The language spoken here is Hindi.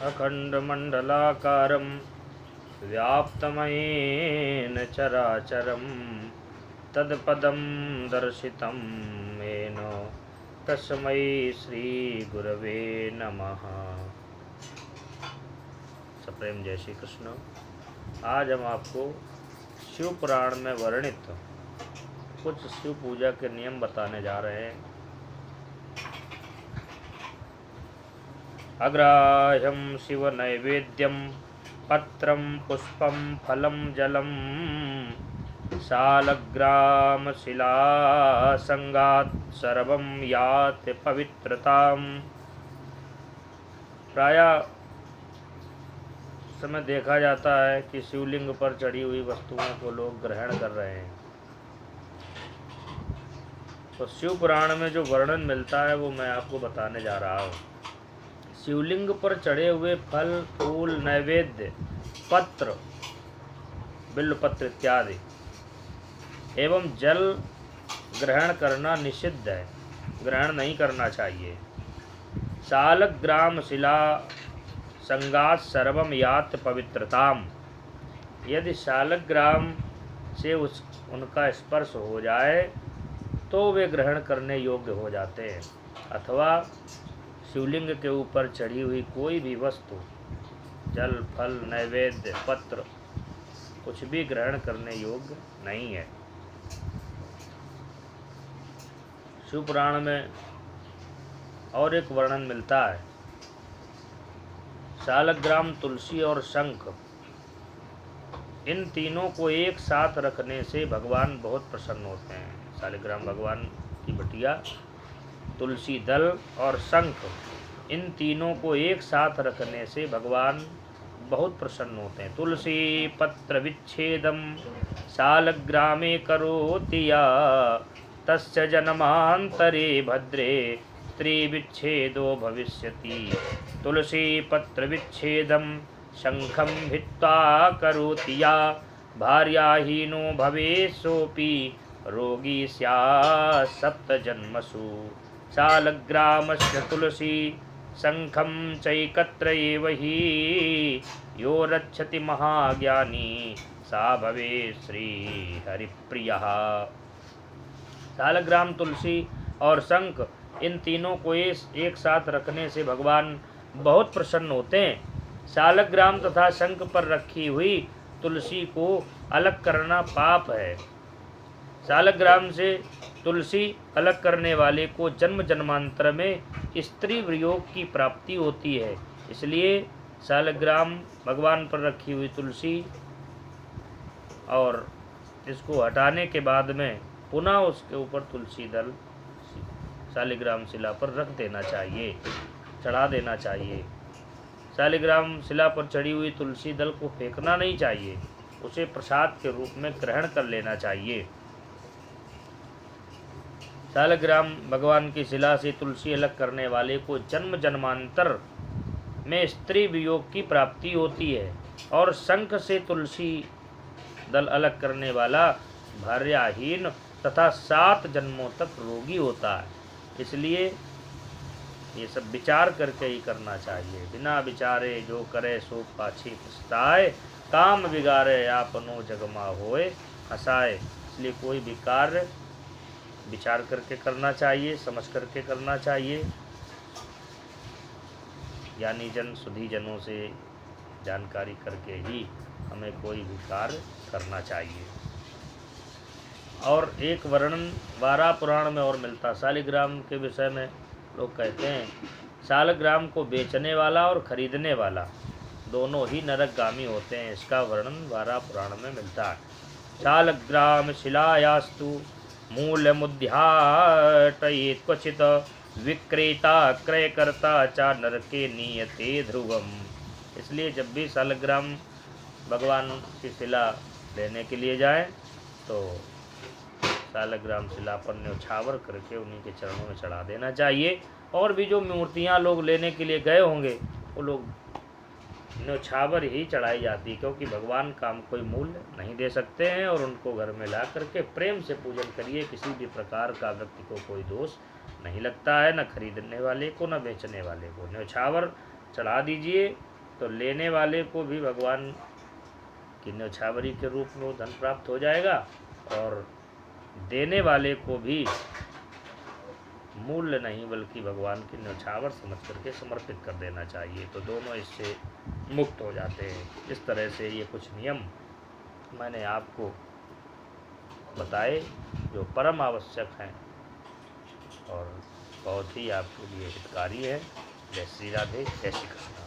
अखण्डमण्डलाकारं व्याप्तमयेन चराचरं तत्पदं दर्शितं येन तस्मै श्रीगुरवे नमः। सप्रेम जय श्री कृष्ण। आज हम आपको शिव पुराण में वर्णित कुछ शिव पूजा के नियम बताने जा रहे हैं। अग्राह्यं शिव नैवेद्यं पत्रं पुष्पं फलं जलं शालग्राम शिलासंगात् सर्वं याति पवित्रताम्। प्रायः समय देखा जाता है कि शिवलिंग पर चढ़ी हुई वस्तुओं को लोग ग्रहण कर रहे हैं। तो शिव पुराण में जो वर्णन मिलता है वो मैं आपको बताने जा रहा हूँ। शिवलिंग पर चढ़े हुए फल, फूल, नैवेद्य, पत्र, बिल्वपत्र इत्यादि एवं जल ग्रहण करना निषिद्ध है, ग्रहण नहीं करना चाहिए। शालग्राम शिला संगात सर्वम यात पवित्रताम। यदि शालग्राम से उनका स्पर्श हो जाए तो वे ग्रहण करने योग्य हो जाते हैं, अथवा शिवलिंग के ऊपर चढ़ी हुई कोई भी वस्तु, जल, फल, नैवेद्य, पत्र, कुछ भी ग्रहण करने योग्य नहीं है। शिव पुराण में और एक वर्णन मिलता है। शालग्राम, तुलसी और शंख, इन तीनों को एक साथ रखने से भगवान बहुत प्रसन्न होते हैं। शालग्राम भगवान की बटिया, तुलसी दल और शंख, इन तीनों को एक साथ रखने से भगवान बहुत प्रसन्न होते हैं। तुलसी पत्र विच्छेदम शालग्रामे करोति या तस्य जन्मांतरे भद्रे स्त्री विच्छेदो भविष्यति। तुलसी पत्र विच्छेदम शंखम भित्वा करोति या भार्याहीनो भवेत् सोऽपि रोगी स्यात् सप्तजन्मसु। शालग्रामस्य तुलसी शंखं चैकत्र एव हि यो रक्षति महाज्ञानी सा भवेत् श्री हरिप्रियः। शालग्राम, तुलसी और शंख, इन तीनों को एक साथ रखने से भगवान बहुत प्रसन्न होते हैं। शालग्राम तथा शंख पर रखी हुई तुलसी को अलग करना पाप है। शालग्राम से तुलसी अलग करने वाले को जन्म जन्मांतर में स्त्री वियोग की प्राप्ति होती है। इसलिए शालग्राम भगवान पर रखी हुई तुलसी और इसको हटाने के बाद में पुनः उसके ऊपर तुलसी दल शालिग्राम शिला पर रख देना चाहिए, चढ़ा देना चाहिए। शालिग्राम शिला पर चढ़ी हुई तुलसी दल को फेंकना नहीं चाहिए, उसे प्रसाद के रूप में ग्रहण कर लेना चाहिए। शालग्राम भगवान की शिला से तुलसी अलग करने वाले को जन्म जन्मांतर में स्त्री वियोग की प्राप्ति होती है, और शंख से तुलसी दल अलग करने वाला भार्याहीन तथा 7 जन्मों तक रोगी होता है। इसलिए ये सब विचार करके ही करना चाहिए। बिना विचारे जो करे सो पाछी पछताए, काम बिगाड़े आपनो जगमा होए हंसाए। इसलिए कोई भी कार्य विचार करके करना चाहिए, समझ करके करना चाहिए। ज्ञानी जन, सुधी जनों से जानकारी करके ही हमें कोई भी कार्य करना चाहिए। और एक वर्णन वारा पुराण में और मिलता। शालिग्राम के विषय में लोग कहते हैं, शालग्राम को बेचने वाला और खरीदने वाला दोनों ही नरकगामी होते हैं। इसका वर्णन वारा पुराण में मिलता है। शालग्राम शिलायास्तु मूल्यमुद्घाटयेत् क्वचित् विक्रेता क्रयकर्ता च नरके नीयते ध्रुवम। इसलिए जब भी शालग्राम भगवान की शिला लेने के लिए जाएं तो शालग्राम शिला पर न्यौछावर करके उन्हीं के चरणों में चढ़ा देना चाहिए। और भी जो मूर्तियां लोग लेने के लिए गए होंगे वो लोग न्यौछावर ही चढ़ाई जाती है, क्योंकि भगवान का हम कोई मूल्य नहीं दे सकते हैं। और उनको घर में ला करके प्रेम से पूजन करिए। किसी भी प्रकार का व्यक्ति को कोई दोष नहीं लगता है, न खरीदने वाले को न बेचने वाले को। न्यौछावर चढ़ा दीजिए तो लेने वाले को भी भगवान की न्यौछावरी के रूप में वो धन प्राप्त हो जाएगा और देने वाले को भी मूल्य नहीं बल्कि भगवान की न्यौछावर समझ करके समर्पित कर देना चाहिए, तो दोनों इससे मुक्त हो जाते हैं। इस तरह से ये कुछ नियम मैंने आपको बताए जो परम आवश्यक हैं और बहुत ही आपके लिए हितकारी है। जय श्री राधे, जय श्री कृष्ण।